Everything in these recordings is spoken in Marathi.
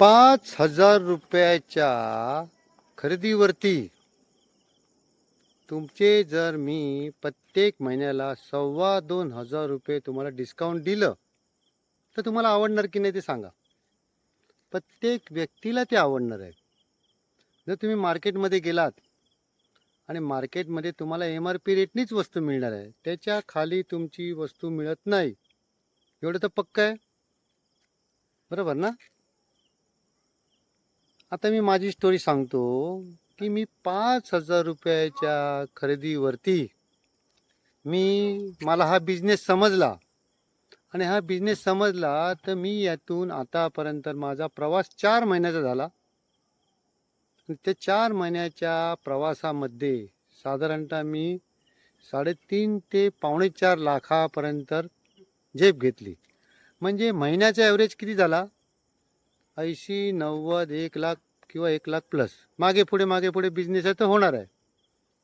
₹5,000 खरेदीवरती तुमचे जर मी प्रत्येक महिन्याला ₹2,500 तुम्हाला डिस्काउंट दिलं तर तुम्हाला आवडणार की नाही ते सांगा. प्रत्येक व्यक्तीला ते आवडणार आहे. जर तुम्ही मार्केटमध्ये गेलात आणि मार्केटमध्ये तुम्हाला MRP रेटनीच वस्तू मिळणार आहे, त्याच्या खाली तुमची वस्तू मिळत नाही, एवढं तर पक्का आहे. बरोबर ना? आता मी माझी स्टोरी सांगतो की मी ₹5,000 खरेदीवरती मला हा बिझनेस समजला आणि हा बिझनेस समजला तर मी यातून आतापर्यंत माझा प्रवास 4 महिन्याचा झाला. त्या 4 महिन्याच्या प्रवासामध्ये साधारणतः मी 3.5 ते पावणे 4 लाखापर्यंत झेप घेतली. म्हणजे महिन्याचा ॲव्हरेज किती झाला? 80, 90, 1 लाख किंवा 1 लाख प्लस. मागे पुढे बिझनेस आहे तर होणार आहे.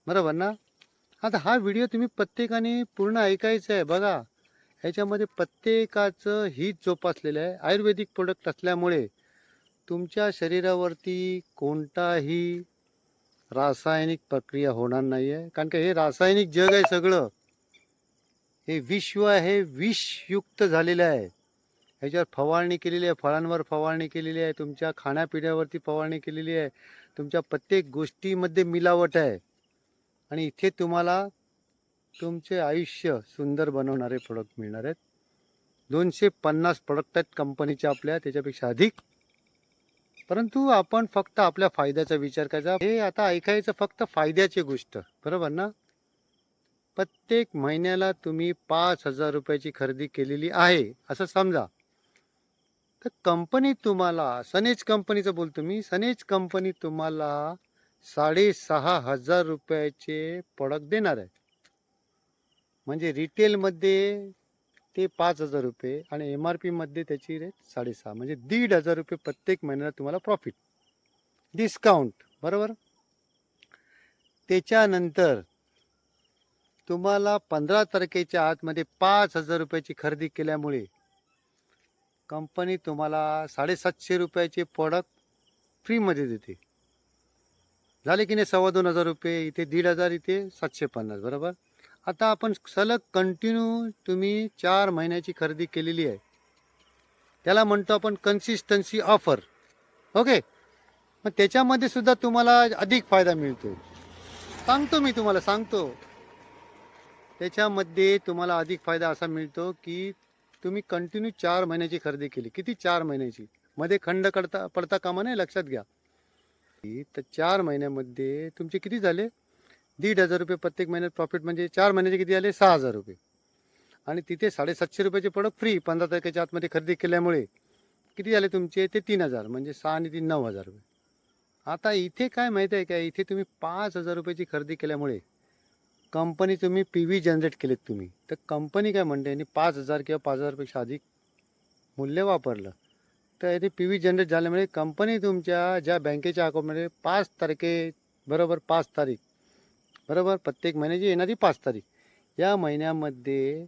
बरोबर ना? आता हा व्हिडिओ तुम्ही प्रत्येकाने पूर्ण ऐकायचा आहे. बघा, ह्याच्यामध्ये प्रत्येकाचं हित जोपासलेलं आहे. आयुर्वेदिक प्रोडक्ट असल्यामुळे तुमच्या शरीरावरती कोणताही रासायनिक प्रक्रिया होणार नाही आहे. कारण की हे रासायनिक जग आहे सगळं. हे विश्व आहे, विषयुक्त झालेलं आहे. ह्याच्यावर फवारणी केलेली आहे, फळांवर फवारणी केलेली आहे, तुमच्या खाण्यापिण्यावरती फवारणी केलेली आहे, तुमच्या प्रत्येक गोष्टीमध्ये मिलावट आहे. आणि इथे तुम्हाला तुमचे आयुष्य सुंदर बनवणारे प्रोडक्ट मिळणार आहेत. 250 प्रोडक्ट आहेत कंपनीचे आपल्या, त्याच्यापेक्षा अधिक. परंतु आपण फक्त आपल्या फायद्याचा विचार करायचा. हे आता ऐकायचं फक्त फायद्याची गोष्ट. बरोबर ना? प्रत्येक महिन्याला तुम्ही ₹5,000 खरेदी केलेली आहे असं समजा, तर कंपनी तुम्हाला, सनेज कंपनीचं बोलतो मी, सनेज कंपनी तुम्हाला ₹6,500 प्रोडक्ट देणार आहे. म्हणजे रिटेलमध्ये ते ₹5,000 आणि MRP मध्ये त्याची रेट 6,500, म्हणजे ₹1,500 प्रत्येक महिन्याला तुम्हाला प्रॉफिट, डिस्काउंट. बरोबर? त्याच्यानंतर तुम्हाला 15 तारखेच्या आतमध्ये ₹5,000 खरेदी केल्यामुळे कंपनी तुम्हाला ₹750 प्रोडक्ट फ्रीमध्ये देते. झाले की नाही ₹2,500? इथे 1,500, इथे 750. बरोबर? आता आपण सलग कंटिन्यू तुम्ही 4 महिन्याची खरेदी केलेली आहे, त्याला म्हणतो आपण कन्सिस्टन्सी ऑफर. ओके? मग त्याच्यामध्ये सुद्धा तुम्हाला अधिक फायदा मिळतो. मी तुम्हाला सांगतो, त्याच्यामध्ये तुम्हाला अधिक फायदा असा मिळतो की तुम्ही कंटिन्यू 4 महिन्याची खरेदी केली. किती? 4 महिन्याची. मध्ये खंड पडता कामा नये, लक्षात घ्या. तर 4 महिन्यामध्ये तुमचे किती झाले? ₹1,500 प्रत्येक महिन्यात प्रॉफिट. म्हणजे 4 महिन्याचे किती झाले? ₹6,000. आणि तिथे ₹750 प्रोडक्ट फ्री 15 तारखेच्या आतमध्ये खरेदी केल्यामुळे किती झाले तुमचे? ते 3,000. म्हणजे 6 आणि 3 ₹9,000. आता इथे काय माहिती आहे का? इथे तुम्ही ₹5,000 खरेदी केल्यामुळे कंपनी तुम्ही PV जनरेट केलेत तुम्ही. तर कंपनी काय म्हणते, यांनी 5,000 किंवा 5,000पेक्षा अधिक मूल्य वापरलं तर इथे PV जनरेट झाल्यामुळे कंपनी तुमच्या ज्या बँकेच्या अकाउंटमध्ये 5 बरोबर 5 तारीख, बरोबर प्रत्येक महिन्याची येणारी 5 तारीख, या महिन्यामध्ये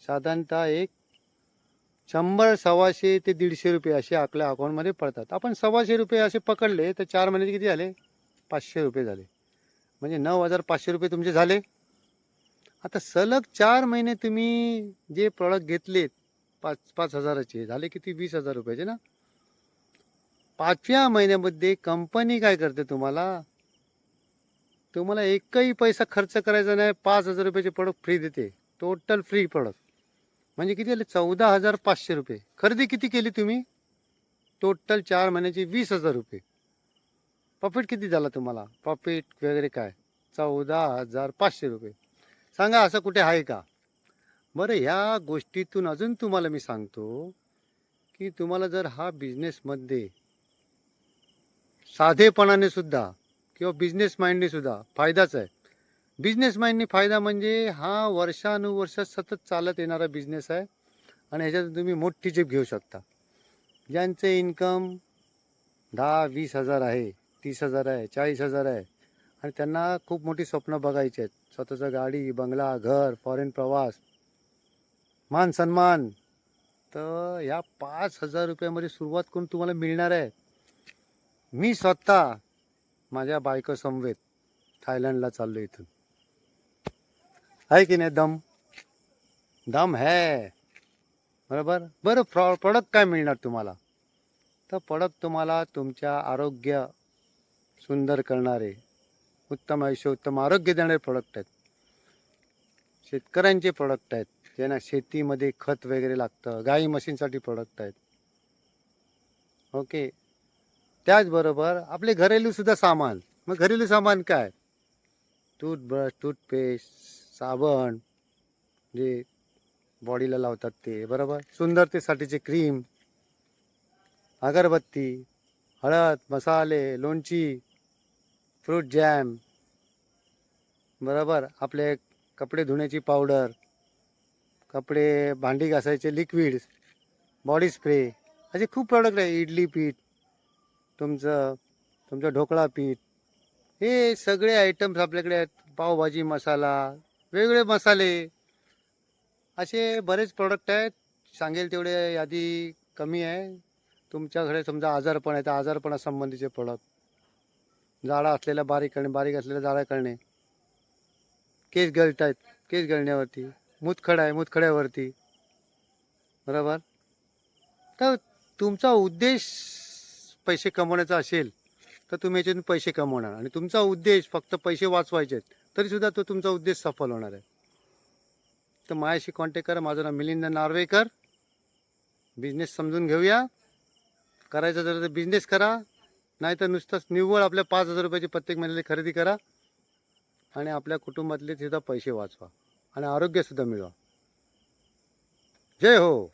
साधारणतः एक 100, 125 ते ₹150 असे आपल्या अकाउंटमध्ये पडतात. आपण ₹125 असे पकडले तर 4 महिन्याचे किती झाले? ₹500 झाले. म्हणजे ₹9,500 तुमचे झाले. आता सलग 4 महिने तुम्ही जे प्रॉडक्ट घेतलेत 5-5 हजाराचे, झाले किती? ₹20,000 ना. 5व्या महिन्यामध्ये कंपनी काय करते? तुम्हाला एकही पैसा खर्च करायचा नाही, ₹5,000 प्रोडक्ट फ्री देते. Total free product. म्हणजे किती झाले? ₹14,500. खरेदी किती केली तुम्ही? टोटल 4 महिन्याची ₹20,000. प्रॉफिट किती झाला तुम्हाला? प्रॉफिट वगैरे काय? ₹14,500. सांगा, असं कुठे आहे का? बरं, ह्या गोष्टीतून अजून तुम्हाला मी सांगतो की तुम्हाला जर हा बिझनेसमध्ये साधेपणाने सुद्धा किंवा बिझनेस माइंडने सुद्धा फायदाच आहे. बिझनेस माइंडने फायदा म्हणजे हा वर्षानुवर्ष सतत चालत येणारा बिझनेस आहे आणि ह्याच्यात तुम्ही मोठी झेप घेऊ शकता. ज्यांचे इन्कम 10-20 हजार आहे, 30 हजार आहे, 40 हजार आहे आणि त्यांना खूप मोठी स्वप्न बघायची आहेत, स्वतःचा गाडी, बंगला, घर, फॉरेन प्रवास, मान सन्मान, तर ह्या ₹5,000 मध्ये सुरुवात करून तुम्हाला मिळणार आहे मी स्वतः माझ्या बायको समवेत थायलंडला चाललो इथून. आहे की नाही दम? दम है. बरोबर. बरं, प्रोडक्ट काय मिळणार तुम्हाला? तर प्रोडक्ट तुम्हाला तुमच्या आरोग्य सुंदर करणारे, उत्तम आयुष्य, उत्तम आरोग्य देणारे प्रोडक्ट आहेत. शेतकऱ्यांचे प्रोडक्ट आहेत, ज्यांना शेतीमध्ये खत वगैरे लागतं. गाई म्हशींसाठी प्रोडक्ट आहेत. ओके. त्याचबरोबर आपले घरेलू सुद्धा सामान. मग घरेलू सामान काय? टूथब्रश, टूथपेस्ट, साबण, जे बॉडीला लावतात ते, बरोबर. सुंदरतेसाठीचे क्रीम, अगरबत्ती, हळद, मसाले, लोणची, फ्रूट जॅम, बरोबर. आपले कपडे धुण्याची पावडर, कपडे भांडी घासायचे लिक्विड्स, बॉडी स्प्रे, असे खूप प्रॉडक्ट आहे. इडली पीठ, तुमचं ढोकळा पीठ, हे सगळे आयटम्स आपल्याकडे आहेत. पावभाजी मसाला, वेगवेगळे मसाले, असे बरेच प्रोडक्ट आहेत. सांगेल तेवढे यादी कमी आहे. तुमच्याकडे समजा आजारपण आहे तर आजारपणासंबंधीचे प्रोडक्ट, जाडा असलेला बारीक करणे, बारीक असलेला जाडा करणे, केस गळत आहेत, केस गळण्यावरती, मुतखडा आहे, मुतखड्यावरती, बरोबर. तर तुमचा उद्देश पैसे कमवण्याचा असेल तर तुम्ही याच्यातून पैसे कमवणार, आणि तुमचा उद्देश फक्त पैसे वाचवायचे आहेत तरी सुद्धा तो तुमचा उद्देश सफल होणार आहे. तर माझ्याशी कॉन्टॅक्ट करा. माझं नाव मिलिंद नार्वेकर. बिझनेस समजून घेऊया. करायचं जर तर बिझनेस करा, नाही तर नुसतंच निव्वळ आपल्या 5,000 रुपयाची प्रत्येक महिन्याला खरेदी करा आणि आपल्या कुटुंबातले सुद्धा पैसे वाचवा आणि आरोग्य सुद्धा मिळवा. जय हो.